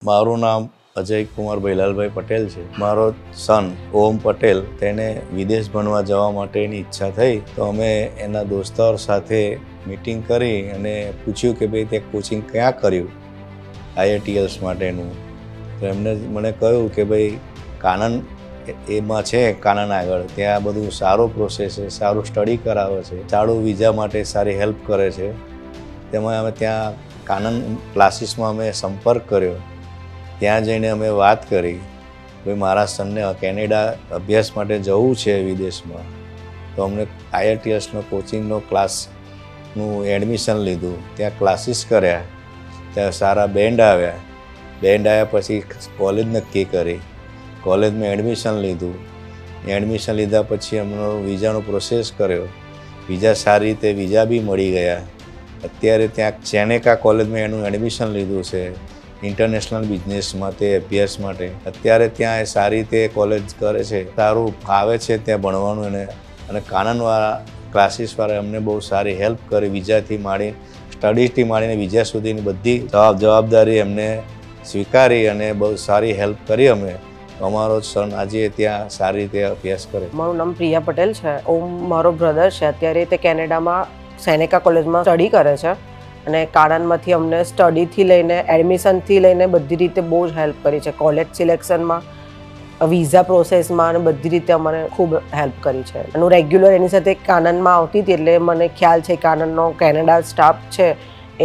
મારું નામ અજય કુમાર ભૈલાલભાઈ પટેલ છે. મારો સન ઓમ પટેલ તેને વિદેશ ભણવા જવા માટેની ઈચ્છા થઈ તો અમે એના દોસ્તારો સાથે મીટિંગ કરી અને પૂછ્યું કે ભાઈ તે કોચિંગ ક્યાં કર્યું IITS માટેનું. તો એમને મને કહ્યું કે ભાઈ કાનન એમાં છે, કાનન આગળ ત્યાં બધું સારો પ્રોસેસ છે, સારું સ્ટડી કરાવે છે, સારું વિઝા માટે સારી હેલ્પ કરે છે. તેમાં અમે ત્યાં કાનન ક્લાસીસમાં અમે સંપર્ક કર્યો. ત્યાં જઈને અમે વાત કરી ભાઈ મારા સનને કેનેડા અભ્યાસ માટે જવું છે વિદેશમાં. તો અમને IITSનો કોચિંગનો ક્લાસનું એડમિશન લીધું, ત્યાં ક્લાસીસ કર્યા, ત્યાં સારા બેન્ડ આવ્યા પછી કોલેજ નક્કી કરી, કોલેજમાં એડમિશન લીધું. એડમિશન લીધા પછી અમનો વિઝાનો પ્રોસેસ કર્યો, વિઝા સારી રીતે વિઝા બી મળી ગયા. અત્યારે ત્યાં ચેનેકા કોલેજમાં એનું એડમિશન લીધું છે ઇન્ટરનેશનલ બિઝનેસમાં, તે અભ્યાસ માટે. અત્યારે ત્યાં એ સારી રીતે કોલેજ કરે છે, સારું ફાવે છે ત્યાં ભણવાનું એને. અને કાનનવાળા ક્લાસીસવાળા અમને બહુ સારી હેલ્પ કરી, વિઝાથી માંડી સ્ટડીઝથી માંડીને વિઝા સુધીની બધી જવાબદારી એમને સ્વીકારી અને બહુ સારી હેલ્પ કરી અમે. અમારો સન આજે ત્યાં સારી રીતે અભ્યાસ કરે. મારું નામ પ્રિયા પટેલ છે. ઓમ મારો બ્રધર છે, અત્યારે તે કેનેડામાં સેનેકા કોલેજમાં સ્ટડી કરે છે. અને કાનનમાંથી અમને સ્ટડીથી લઈને એડમિશનથી લઈને બધી રીતે બહુ જ હેલ્પ કરી છે. કોલેજ સિલેક્શનમાં, વિઝા પ્રોસેસમાં અને બધી રીતે અમને ખૂબ હેલ્પ કરી છે. અને હું રેગ્યુલર એની સાથે કાનનમાં આવતી હતી એટલે મને ખ્યાલ છે કાનનનો કેનેડા સ્ટાફ છે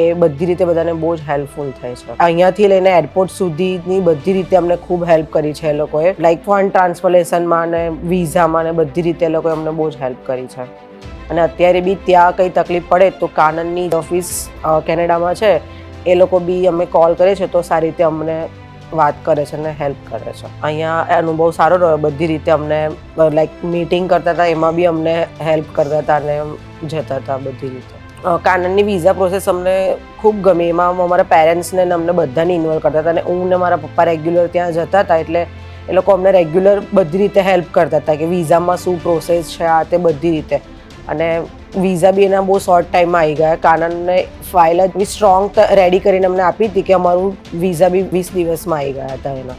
એ બધી રીતે બધાને બહુ જ હેલ્પફુલ થાય છે. અહીંયાથી લઈને એરપોર્ટ સુધીની બધી રીતે અમને ખૂબ હેલ્પ કરી છે એ લોકોએ. લાઈક ફંડ ટ્રાન્સફરેશનમાં અને વિઝામાં ને બધી રીતે એ લોકોએ અમને બહુ જ હેલ્પ કરી છે. અને અત્યારે બી ત્યાં કંઈ તકલીફ પડે તો કાનનની ઓફિસ કેનેડામાં છે, એ લોકો બી અમે કોલ કરીએ છીએ તો સારી રીતે અમને વાત કરે છે અને હેલ્પ કરે છે. અહીંયા અનુભવ સારો રહ્યો, બધી રીતે અમને લાઈક મીટિંગ કરતા હતા એમાં બી અમને હેલ્પ કરતા હતા અને જતા હતા બધી રીતે. કાનનની વિઝા પ્રોસેસ અમને ખૂબ ગમી. એમાં અમારા પેરેન્ટ્સને અમને બધાને ઇન્વોલ્વ કરતા હતા અને હું ને મારા પપ્પા રેગ્યુલર ત્યાં જતા હતા એટલે એ લોકો અમને રેગ્યુલર બધી રીતે હેલ્પ કરતા હતા કે વિઝામાં શું પ્રોસેસ છે આ તે બધી રીતે. અને વિઝા બી એના બહુ શોર્ટ ટાઈમમાં આવી ગયા. કાનનને ફાઇલ જ બી સ્ટ્રોંગ રેડી કરીને અમને આપી હતી કે અમારું વિઝા બી 20 દિવસમાં આવી ગયા હતા એના.